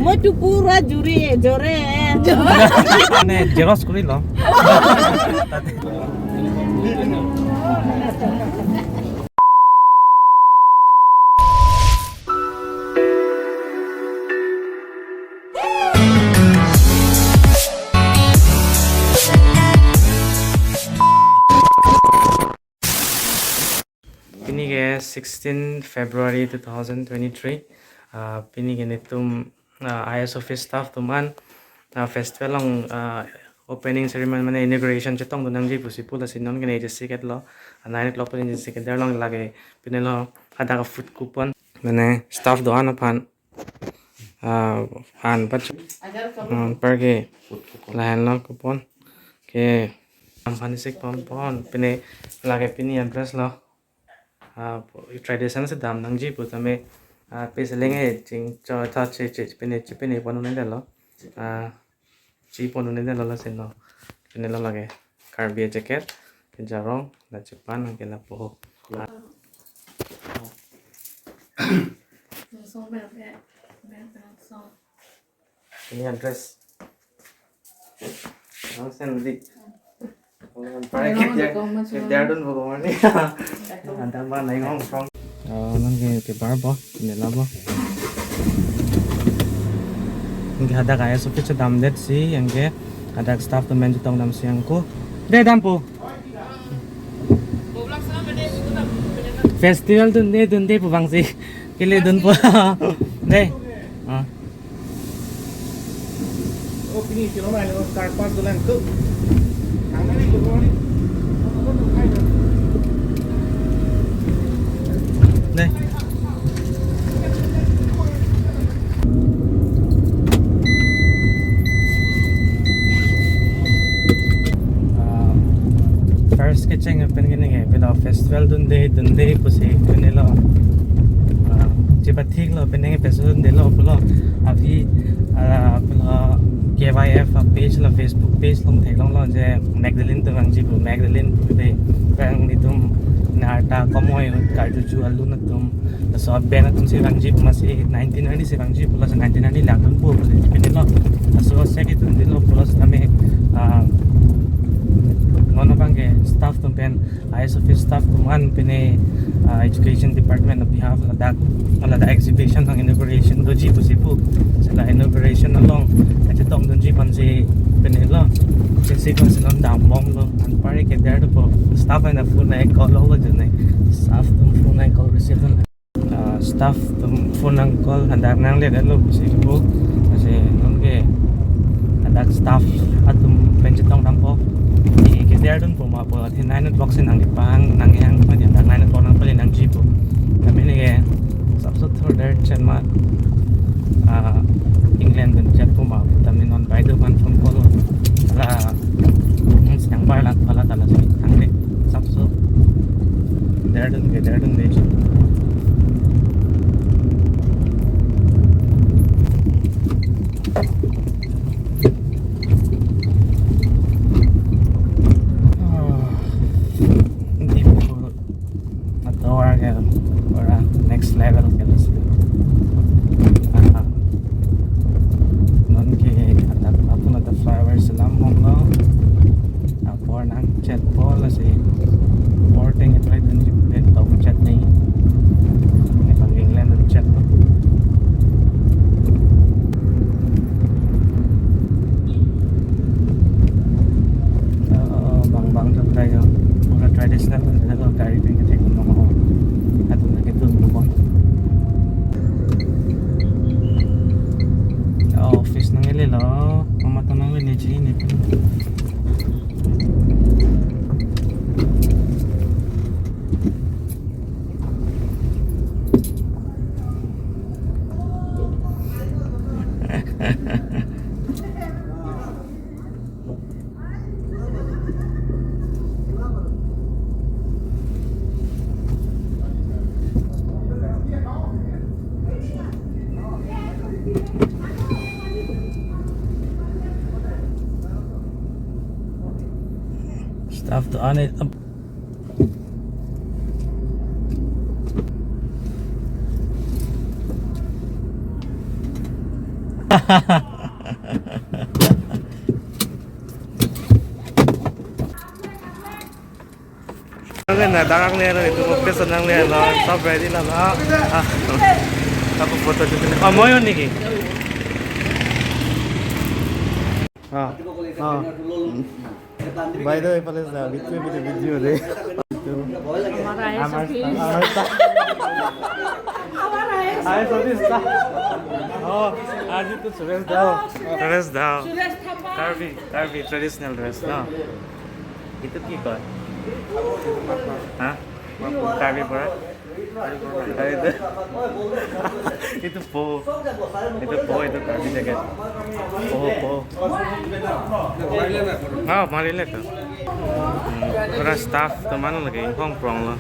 Motu pura juri jore. 네, 제로스 그릴러. Pinige 16 February 2023. Pinige nitum IS office staff tuman festival ang opening ceremony mana inauguration chetong dunang ji pusi pula sinon gane je siket lo 9 o'clock pun je siket der long lage pinelo ada ka food coupon mana staff do ana pan han pat perge lahan lo coupon ke ampani sik pon pon pine lage pini address lo tradition se dam nang ji pu tame peselenge ching cho tha che pine pon ne lo chi pon ne lo la sen lo pine lo lage carbier jacket jarong la Japan ang kela po ini address ang sen di Darden Bogomani. Ada ba na yung from. Nang ke barbo, nila ba. Ngi ada kaya so kicha dam det si yang ke ada staff to men tong nam siang ko. De dam po. Festival dun de po bang si. Kile dun po. De. Oh, pini sino ba yung car park dolan ko. 네. First sketching अपन गने के पेला festival दुंदे पुसे गने लो जिबा ठीक लो अपन के festival दुंदे लो पुलो अभी पुलो KYF page la Facebook page long thai long lo je Magdalene to ang jibu Magdalene de bang nitum na komoi ka ju alu na tum so ben tum si rang jibu masi 1990 si rang jibu plus 1990 lang tum po pinilo so second tum dilo plus kami nono bangge staff tum pen IS office staff tuman pine education department on behalf of the exhibition ng inauguration do jibu sipu sila inauguration along tong dun ji pan si penelo si kon silon dam bom lo an pare ke der do staff na phone na call lo jone staff tum phone na call receive staff tum phone na call handar nang le lo si bu kasi non ke ada staff atum penjitong dam po ke der dun po ma po thi nine box nang pang nang yang pa dia nine po nang pali nang ji po kami ni ke sabso thor der chen ma England dan chat po ma tami non by the one phone call la yang pala tala sa angde sapso der dun de hindi po matawar ka para next level ka flowers lam mong lo for nang chat po la si porting ito ay dun dito chat ni pang England ang chat po bang dun tayo mga traditional na lo carry din kasi kung mga atong nakitun po office ng ililo matanong ni Jenny stuff to on it Lên là đang lên rồi, tụi cái sân đang lên là sắp ready là nó aku foto juga. Oh, mau nih ki? By the way, pala sa video deh. Hai Sofista. Oh, आज तो dress daw. Darby traditional dress na. Itu ki kok? Hah? Darby pura? Itu po itu Darby jacket. Po. Ah, malile to. Pura staff teman lagi Hong Kong lah.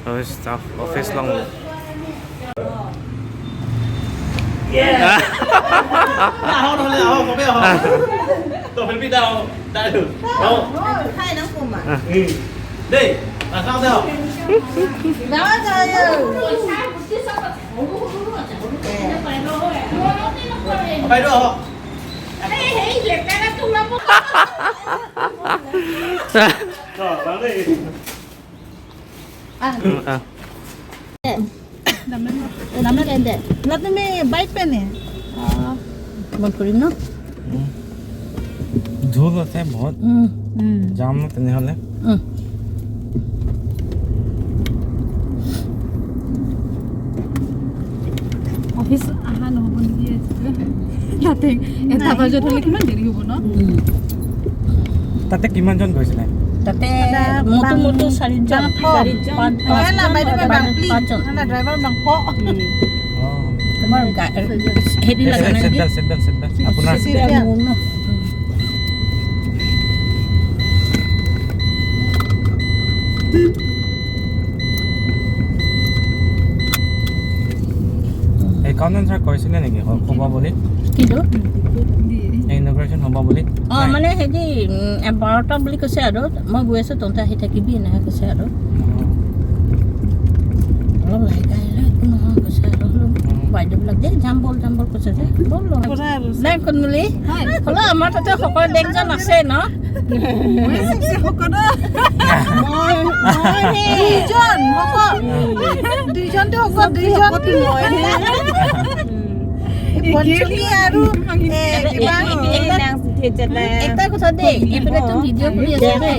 Oh, staff office lang. Yeah. Không đâu lên không biết không. Tôi phải biết đâu. Đã được. Đâu. Hai đóng cùng à? Đi. Là sao đâu? Đó rồi. Bay được không? Rồi, bán đi. Namanya kende. Lalu me baik pen ya. Bonkurin no. धूल होते हैं बहुत जाम में तने हले office আহা নহ'ব নেকি ইয়াতে এটা বজাত হ'লে কিমান দেৰি হ'ব ন তাতে কিমান জন গৈছিলে Tapi mutu sarijang. Mana bayar bang pli. Mana driver bang po. Kemar enggak. Hedi lagi lagi. Sedal. Apuna. এই কনভেন্সাৰ কৈছিলে নেকি হ'ব বুলি কিটো ইনগ্ৰেশ্যন হ'ব বুলি মানে হেৰি 12টা বুলি কৈছে আৰু মই গৈ আছোঁ তহঁতে আহি থাকিবি এনেকৈ কৈছে আৰু অলপ লাহেকৈ আহিলে একো নহয় কৈছে আৰু বাইদেউবিলাক দেই যাম বল কৈছে যে বল নাই কোনমুলি হ'লেও আমাৰ তাতে সকলো দেশজন আছে ন একটা কথা দেই এইফালে তো ভিডিঅ' কৰি আছে দেই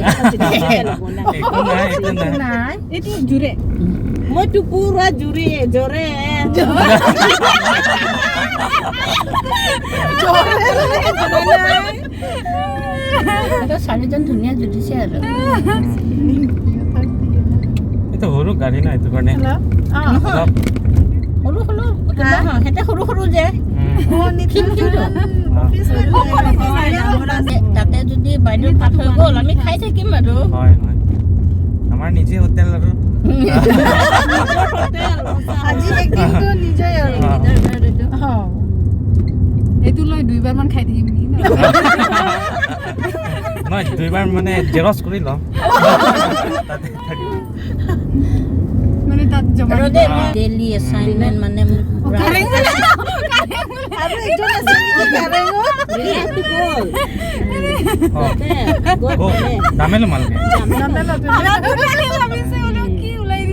এইটো জোৰে মইতো পুৰা জোৰে চাৰিজন ধুনীয়া জুটিছে আৰু এইটো সৰু গাড়ী ন এইটো কাৰণে সৰু সিহঁতে সৰু যে তাতে যদি বাইদেউ পাঠ হৈ গ'ল আমি খাই থাকিম আৰু হয় আমাৰ নিজে হোটেল আৰু আজি একদিনটো নিজে আৰু এইটো লৈ দুইবাৰমান খাই থাকিম নেকি নহয় দুইবাৰ মানে জেৰক্স কৰি লওঁ মানে তাত জমা ডেইলি এছাইনমেণ্ট মানে আৰু একজন আছে নেকি দামে লো মালকে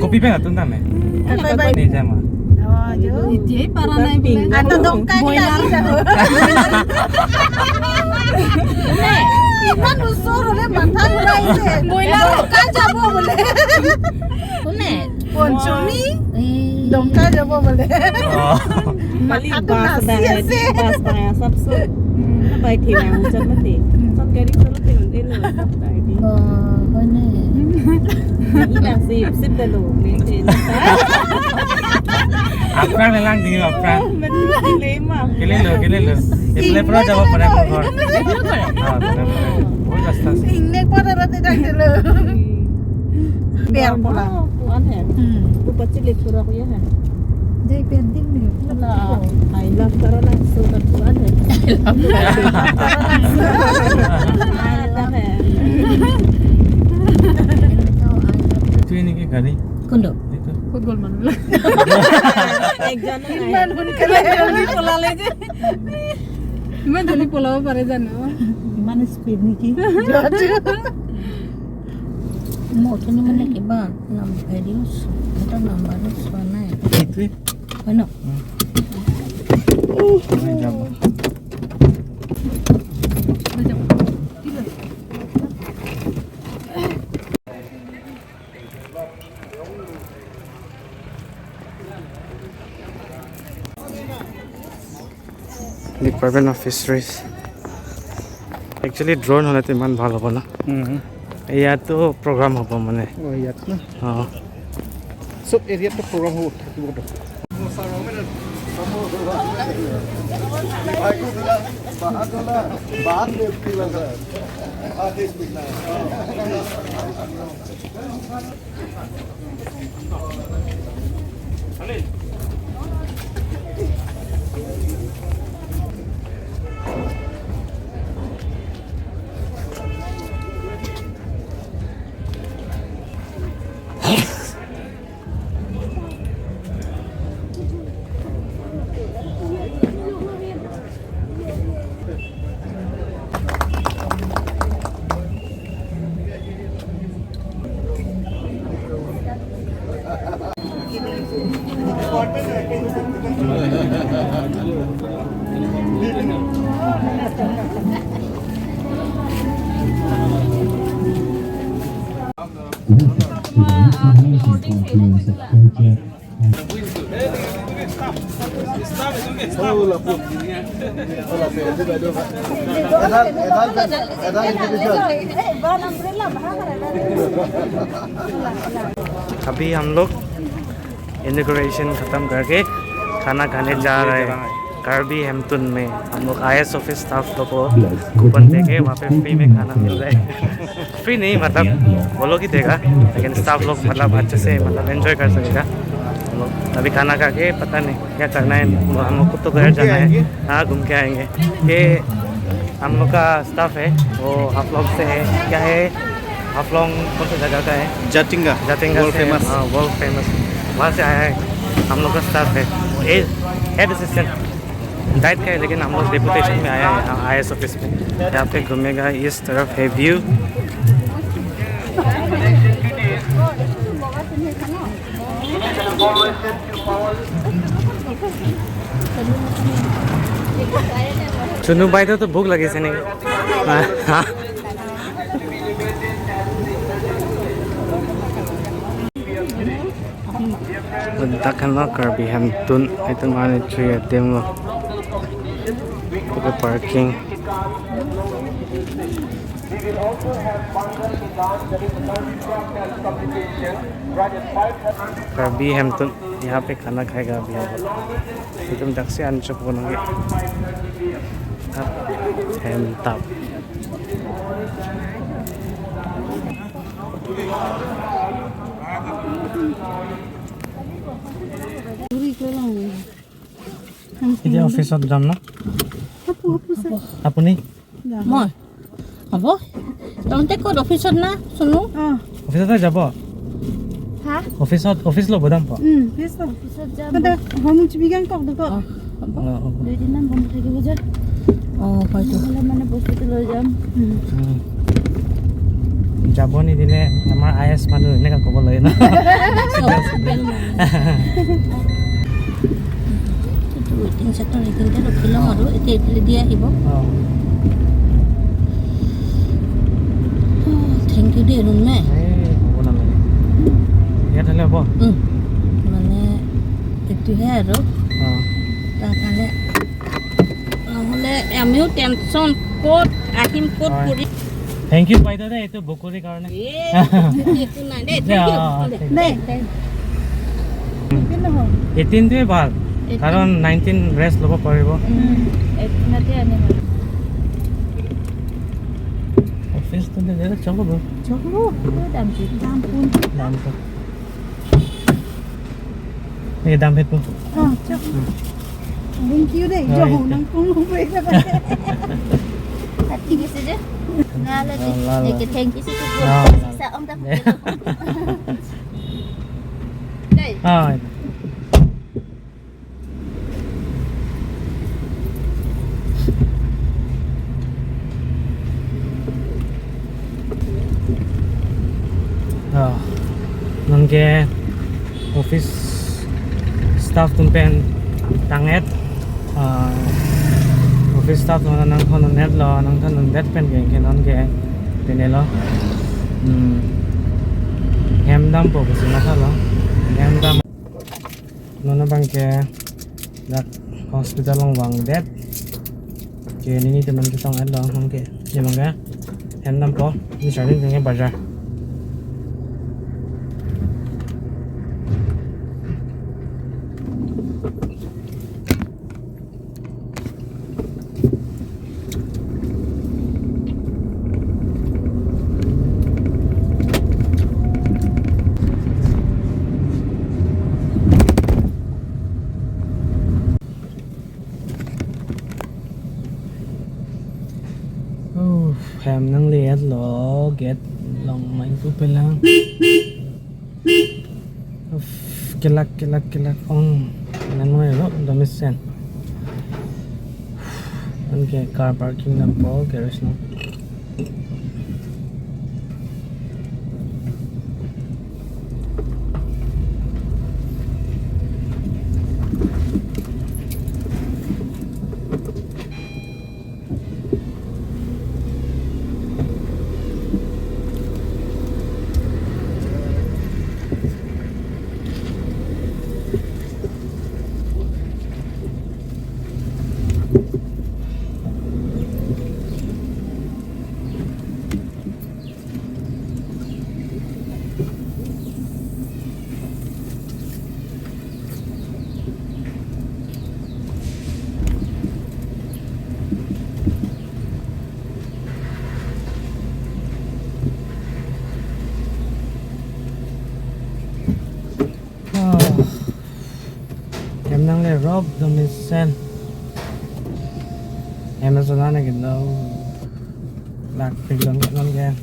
কপি পে নতুন দামে নিয়ে মা এতিয়াই পাৰা নাই বোলে ইমান ওচৰ হ'লে মাথা ঘূৰাইছে ব্ৰইলাৰ দোকান যাব বোলে কোনে পঞ্চমী দমকা যাব বোলে মাথাটো নাচি আছে सबसे बैठी मैं ऊंचा मते सब गाड़ी चलते होते लो होने ini sip dah lo maintain apa lelang di apa dilema kile lo itu pernah jawab pada keluar oh rasta innek pada rate dak lo biar pula tuan है tu bच्चे ले छोरा को है jadi penting nih I love Karana so that tuan है I love itu ini ke kali kundo itu ক'ত গ'ল মানুহবিলাক ইমান সোনকালে জলদি পলালে যে ইমান জলদি পলাব পাৰে জানো ইমান স্পীড নেকি মোৰখিনি মানে কিবা হেৰি এটা নাম্বাৰো চোৱা নাই এইটোৱে হয় ন যাব department of fisheries actually drone হ'লেতো ইমান ভাল হ'ব ন ইয়াতো প্ৰগ্ৰাম হ'ব মানে ইয়াত না অঁ চব এৰিয়াতো প্ৰগ্ৰাম হ'ব থাকিবতো अभी हम लोग इनॉग्रेशन ख़त्म करके खाना खाने जा रहे हैं कार्बी हेम्पटन में। हम लोग IS ऑफिस स्टाफ लोग को कूपन देके वहाँ पे फ्री में खाना मिल रहा है। फ्री नहीं मतलब वो लोग ही देगा, लेकिन स्टाफ लोग मतलब अच्छे से मतलब एंजॉय कर सकेगा। हम लोग अभी खाना खा के पता नहीं क्या करना है, हम लोग को तो घर जाना है। हाँ घूम के आएंगे। ये हम लोग का स्टाफ है वो हाफलोंग से है। क्या है हाफलोंग कौन सा जगह का है? Jatinga Jatinga world famous. हाँ वर्ल्ड फेमस वहाँ से आया है। हम लोग का स्टाफ है हेड असिस्टेंट डाइट का है, लेकिन हम लोग डेपुटेशन में आया है IS ऑफिस में। यहाँ पे घूमेगा, इस तरफ है व्यू। चुनू भाई तो भूख लगी से नहीं। हाँ Punta ka na Kirby Hampton. Ito mga tree at mo. Ito parking. Kirby Hampton. यहाँ पे खाना खाएगा अभी हम लोग। एकदम टैक्सी आने चुप होंगे। हेम्पटन। এতিয়া অফিসত যাম না আপুনি মই হ'ব তহঁতে ক'ত অফিসত না শুনো অফিসতে যাব হা অফিস ল'ব দাম পা পিছত অফিসত যাম কিন্তু হোম চিবিগান কক দক দুই দিন মান বন্ধ থাকিব যে হয়তো হ'লে মানে বস্তুটো লৈ যাম যাব নিদিলে আমাৰ IS মানুহ এনেকা ক'ব লাগে না ৱেটিং চেক্টৰ এইখিনিতে ৰখি ল'ম আৰু এতিয়া এইফালে দি আহিব থেংক ইউ দেই ৰুমে হ'ব নালাগে ইয়াত হ'লে হ'ব মানে এইটোহে আৰু তাৰ কাৰণে নহ'লে আমিও টেনশ্যন ক'ত আহিম ক'ত কৰি থেংক ইউ বাইদেউ দেই এইটো বকৰিৰ কাৰণে একো নাই দেই থেংক ইউ দেই কিন্তু হ'ল 18টোৱে ভাল কাৰণ 19 ৰেষ্ট ল'ব পাৰিব এইখিনিতে আনিম অফিসটো দিলে চলব দামটো এই দাম হেতু থ্যাংক ইউ দেই হয়। জহ নং কোন হৈ যাবে ঠিক আছে যে নালে দেখে thank you Nah. sa ông ta đây Ah. Nangke office staff tumpen tanget office staff nang kono net lo nang kono net pen ke non ke pinelo hemdam po kasi makalo hemdam nono bang ke dak hospital long wang det ke nini teman kita ngat lo nang ke jemang ke hemdam po ni sarin ke bazar. Hem nang lihat lo get long main ku pelang kelak ong nan mo lo domisen an ke car parking nam po garage no em đang lấy rob domisen em nó nói này cái đâu lạc bình luận cái non game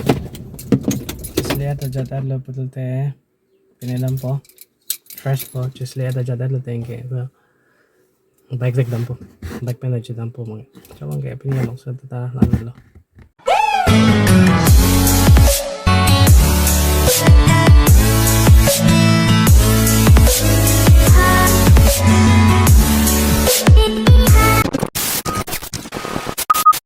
lihat aja tar lo betul teh penelam po fresh po just lihat aja tar lo tengke baik dampo baik pen aja dampo mang coba kayak punya maksud kita lalu lo